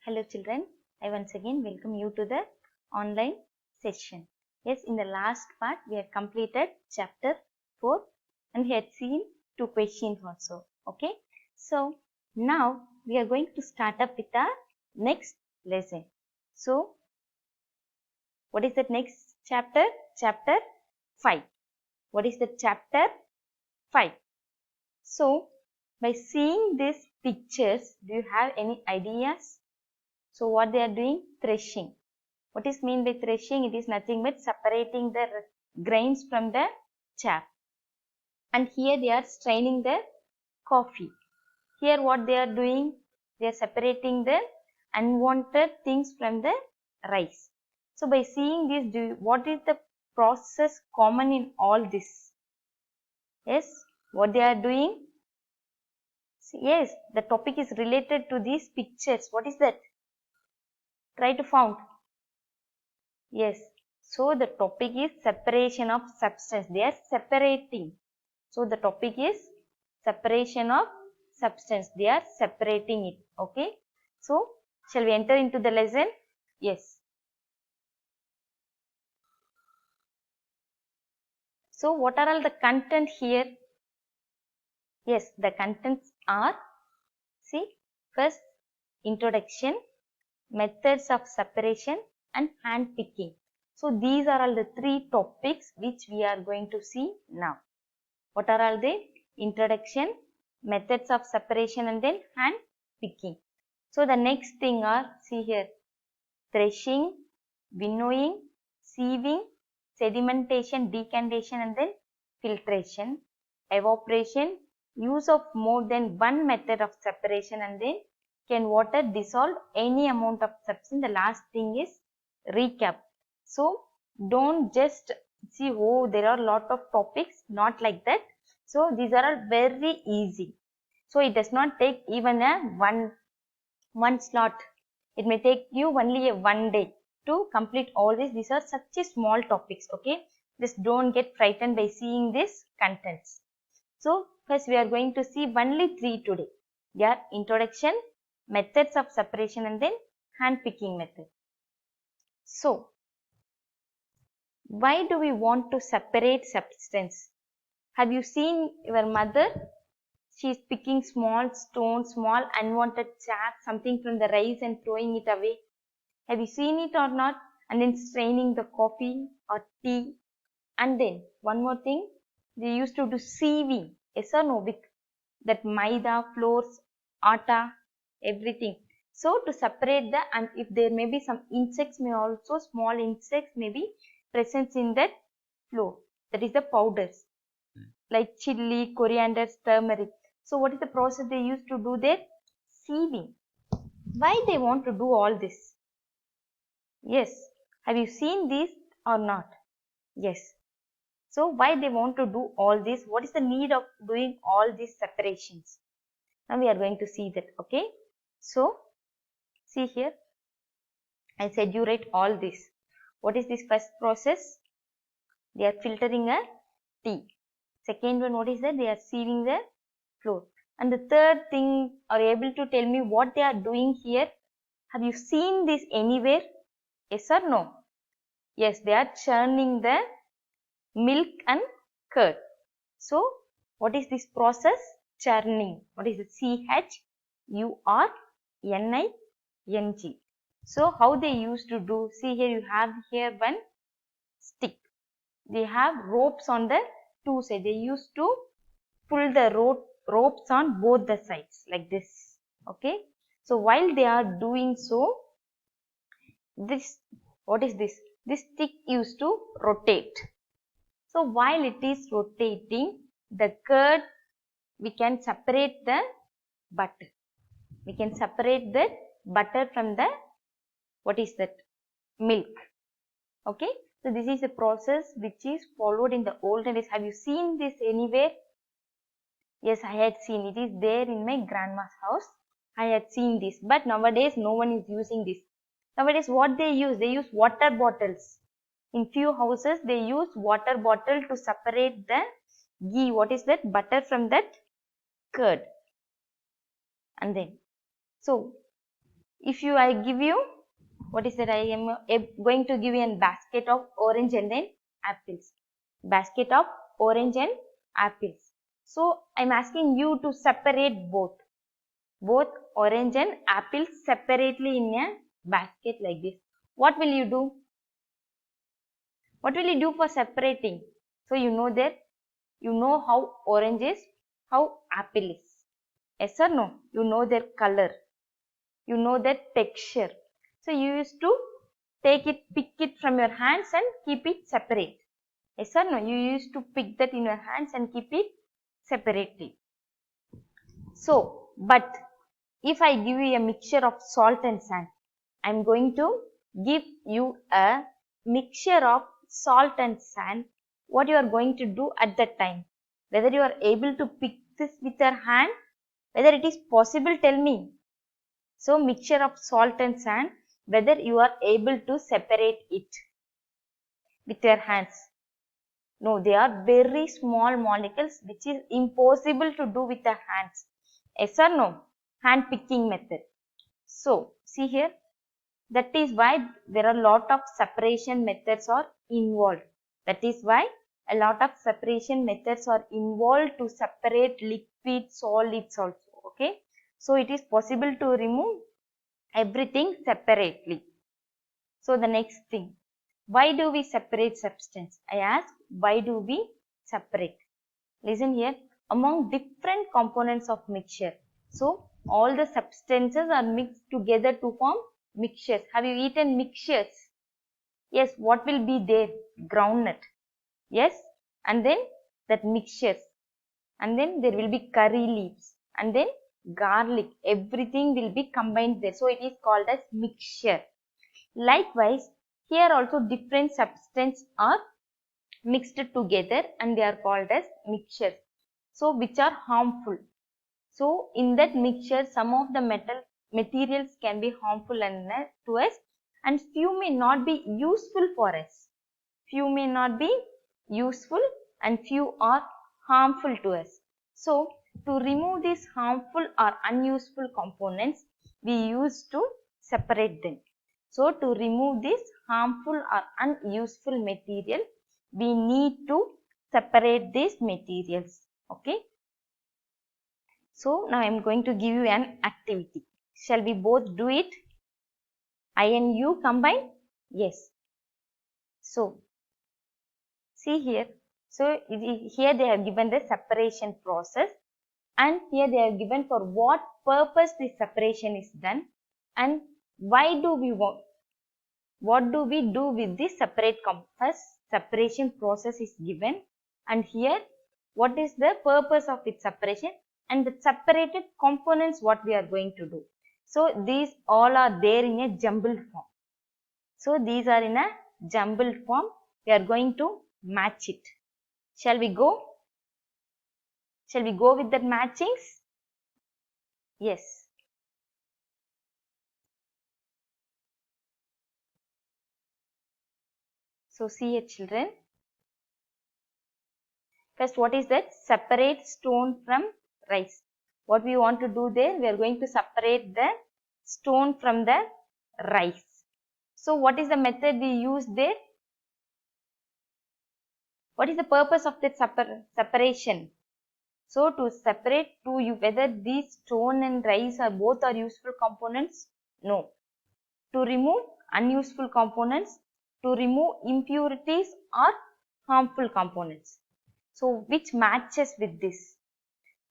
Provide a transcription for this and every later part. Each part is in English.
Hello children, I once again welcome you to the online session. Yes, in the last part we have completed chapter 4 and we had seen 2 questions also. Okay, so now we are going to start up with our next lesson. So, what is the next chapter? Chapter 5. What is the chapter 5? So, by seeing these pictures, do you have any ideas? So what they are doing? Threshing. What is mean by threshing? It is nothing but separating the grains from the chaff. And here they are straining the coffee. Here what they are doing? They are separating the unwanted things from the rice. So by seeing this, what is the process common in all this? Yes, what they are doing? Yes, the topic is related to these pictures. What is that? Try to found. Yes. So the topic is separation of substance. They are separating. So the topic is separation of substance. They are separating it. Okay. So shall we enter into the lesson? Yes. So what are all the content here? Yes, the contents are, see, first introduction, methods of separation and hand picking. So these are all the 3 topics which we are going to see now. What are all the introduction, methods of separation and then hand picking. So the next thing are, see here, threshing, winnowing, sieving, sedimentation, decantation and then filtration, evaporation, use of more than one method of separation and then can water dissolve any amount of substance. The last thing is recap. So don't just see, oh, there are a lot of topics, not like that. So these are all very easy. So it does not take even a one slot. It may take you only a 1 day to complete all this. These are such a small topics. Okay, just don't get frightened by seeing this contents. So first we are going to see only 3 today. They are introduction, methods of separation and then hand picking method. So why do we want to separate substance? Have you seen your mother? She is picking small stones, small unwanted chaff, something from the rice and throwing it away. Have you seen it or not? And then straining the coffee or tea. And then one more thing, they used to do sieving. Yes or no? With that maida, flours, atta, everything. So to separate the, and if there may be some insects, may also small insects may be present in that flour. That is the powders like chili, coriander, turmeric. So what is the process they used to do there? Sieving. Why they want to do all this? Yes. Have you seen this or not? Yes. So why they want to do all this? What is the need of doing all these separations? Now we are going to see that. Okay. So see here. I said you write all this. What is this first process? They are filtering a tea. Second one, what is that? They are sieving the flour. And the third thing, are you able to tell me what they are doing here? Have you seen this anywhere? Yes or no? Yes, they are churning the milk and curd. So, what is this process? Churning. What is it? CHURNING. So, how they used to do? See here, you have here one stick. They have ropes on the 2 sides. They used to pull the ropes on both the sides like this. Okay. So, while they are doing so, this, what is this? This stick used to rotate. So while it is rotating, the curd, we can separate the butter. We can separate the butter from the, what is that? Milk. Okay. So this is a process which is followed in the olden days. Have you seen this anywhere? Yes, I had seen. It is there in my grandma's house. I had seen this. But nowadays, no one is using this. Nowadays, what they use? They use water bottles. In few houses, they use water bottle to separate the ghee. What is that? Butter from that curd. And then, so If I give you, what is that? I am going to give you a basket of orange and then apples. Basket of orange and apples. So I'm asking you to separate both orange and apples separately in a basket like this. What will you do? What will you do for separating? So you know that, you know how orange is, how apple is. Yes or no? You know their color. You know their texture. So you used to take it, pick it from your hands and keep it separate. Yes or no? You used to pick that in your hands and keep it separately. So, but if I give you a mixture of salt and sand, I am going to give you a mixture of salt and sand. What you are going to do at that time? Whether you are able to pick this with your hand, whether it is possible, tell me. So, mixture of salt and sand, whether you are able to separate it with your hands. No, they are very small molecules which is impossible to do with the hands. Yes or no? Hand picking method. So, see here, that is why there are a lot of separation methods are involved. That is why a lot of separation methods are involved to separate liquid solids also. Okay. So, it is possible to remove everything separately. So, the next thing, why do we separate substance? I ask, why do we separate? Listen here, among different components of mixture. So, all the substances are mixed together to form mixtures. Have you eaten mixtures? Yes, what will be there? Groundnut. Yes, and then that mixtures. And then there will be curry leaves. And then garlic. Everything will be combined there. So, it is called as mixture. Likewise, here also different substances are mixed together and they are called as mixtures. So, which are harmful. So, in that mixture, some of the materials can be harmful to us and few may not be useful for us. Few may not be useful and few are harmful to us. So, to remove these harmful or unuseful components, we used to separate them. So, to remove this harmful or unuseful material, we need to separate these materials. Okay. So, now I am going to give you an activity. Shall we both do it? I and you combine? Yes. So, see here. So, here they have given the separation process and here they are given for what purpose this separation is done and why do we want, what do we do with this separation process is given and here what is the purpose of its separation and the separated components what we are going to do. So, these all are there in a jumbled form. So, these are in a jumbled form. We are going to match it. Shall we go? Shall we go with that matchings? Yes. So, see here children. First, what is that? Separate stone from rice. What we want to do there? We are going to separate the stone from the rice. So, what is the method we use there? What is the purpose of that separation? So, to separate whether these stone and rice are both are useful components? No. To remove unuseful components, to remove impurities or harmful components. So, which matches with this?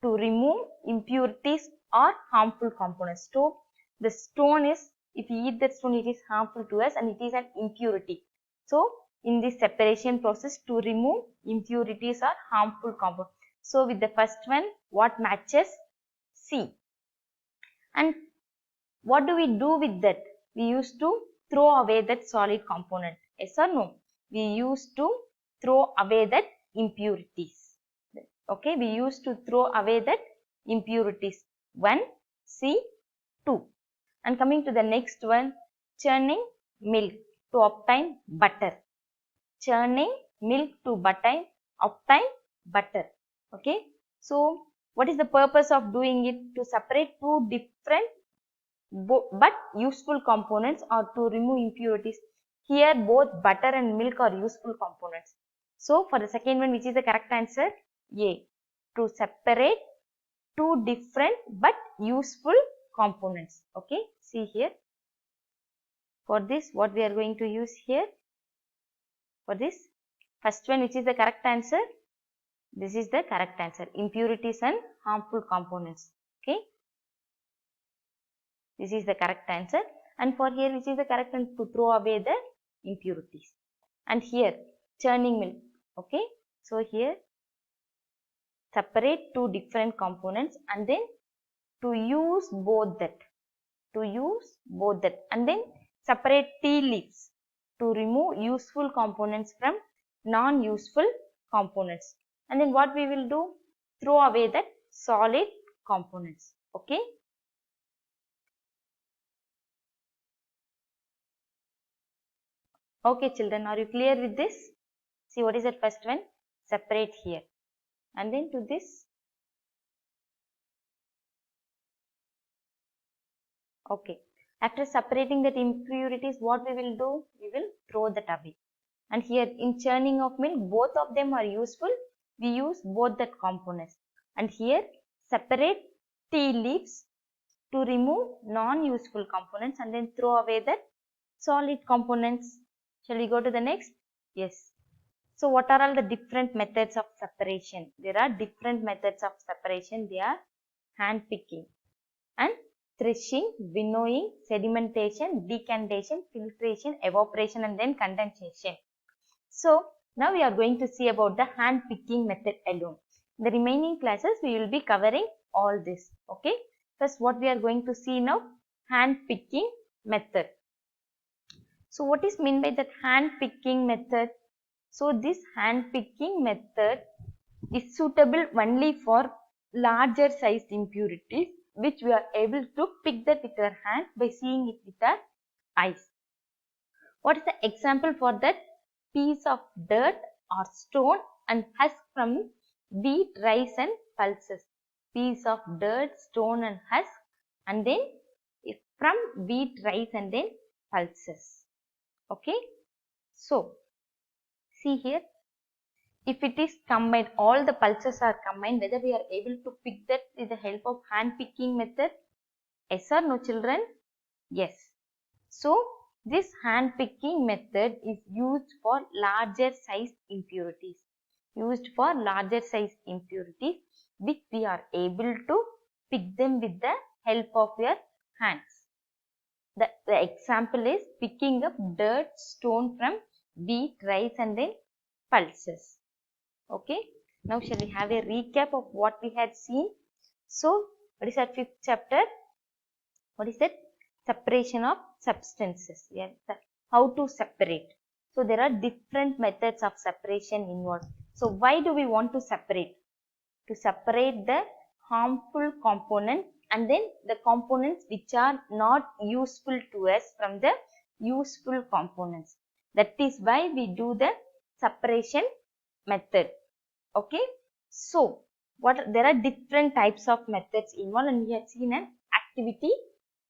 To remove impurities or harmful components. So, the stone is, if we eat that stone, it is harmful to us and it is an impurity. So, in this separation process, to remove impurities or harmful components. So, with the first one, what matches? C. And what do we do with that? We used to throw away that solid component. Yes or no? We used to throw away that impurities. Okay, we used to throw away that impurities. 1, C, 2. And coming to the next one, churning milk to obtain butter. Churning milk to obtain butter. Okay, so what is the purpose of doing it? To separate two different but useful components or to remove impurities. Here both butter and milk are useful components. So for the second one, which is the correct answer? A. To separate two different but useful components. Okay, see here. For this, what we are going to use here? For this first one, which is the correct answer? This is the correct answer. Impurities and harmful components. Okay. This is the correct answer. And for here, which is the correct answer? To throw away the impurities. And here, churning milk. Okay. So here, separate two different components and then to use both that. To use both that. And then separate tea leaves to remove useful components from non-useful components. And then what we will do? Throw away that solid components. Okay. Okay children, are you clear with this? See what is that first one? Separate here. And then to this. Okay. After separating that impurities, what we will do? We will throw that away. And here in churning of milk, both of them are useful. We use both that components. And here separate tea leaves to remove non-useful components and then throw away that solid components. Shall we go to the next? Yes. So what are all the different methods of separation? There are different methods of separation. They are hand picking and threshing, winnowing, sedimentation, decantation, filtration, evaporation and then condensation. So now we are going to see about the hand picking method alone. In the remaining classes we will be covering all this. Okay. First what we are going to see now? Hand picking method. So what is meant by that hand picking method? So this hand picking method is suitable only for larger sized impurities which we are able to pick that with our hand by seeing it with our eyes. What is the example for that? Piece of dirt or stone and husk from wheat, rice and pulses. Piece of dirt, stone and husk and then from wheat, rice and then pulses. Okay. So see here, if it is combined, all the pulses are combined, whether we are able to pick that with the help of hand picking method? Yes or no children? Yes. So this hand picking method is used for larger sized impurities. Used for larger sized impurities which we are able to pick them with the help of your hands. The example is picking up dirt, stone from wheat, rice and then pulses. Okay. Now shall we have a recap of what we had seen? So what is our fifth chapter? What is that? Separation of substances. Yeah, how to separate. So there are different methods of separation involved. So why do we want to separate? To separate the harmful components and then the components which are not useful to us from the useful components. That is why we do the separation method. Okay. So there are different types of methods involved and we have seen an activity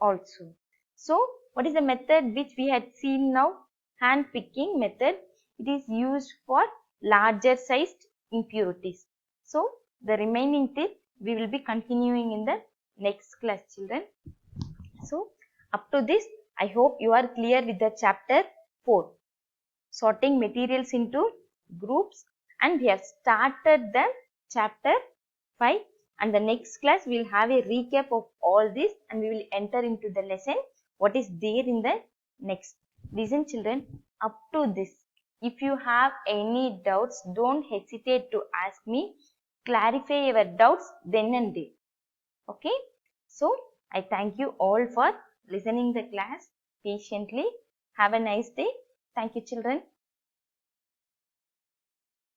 also. So what is the method which we had seen now? Hand picking method. It is used for larger sized impurities. So the remaining tip we will be continuing in the next class children. So up to this I hope you are clear with the chapter 4. Sorting materials into groups, and we have started the chapter 5 and the next class we will have a recap of all this and we will enter into the lesson what is there in the next. Listen children, up to this if you have any doubts don't hesitate to ask me. Clarify your doubts then and there. Okay. So I thank you all for listening the class patiently. Have a nice day. Thank you children.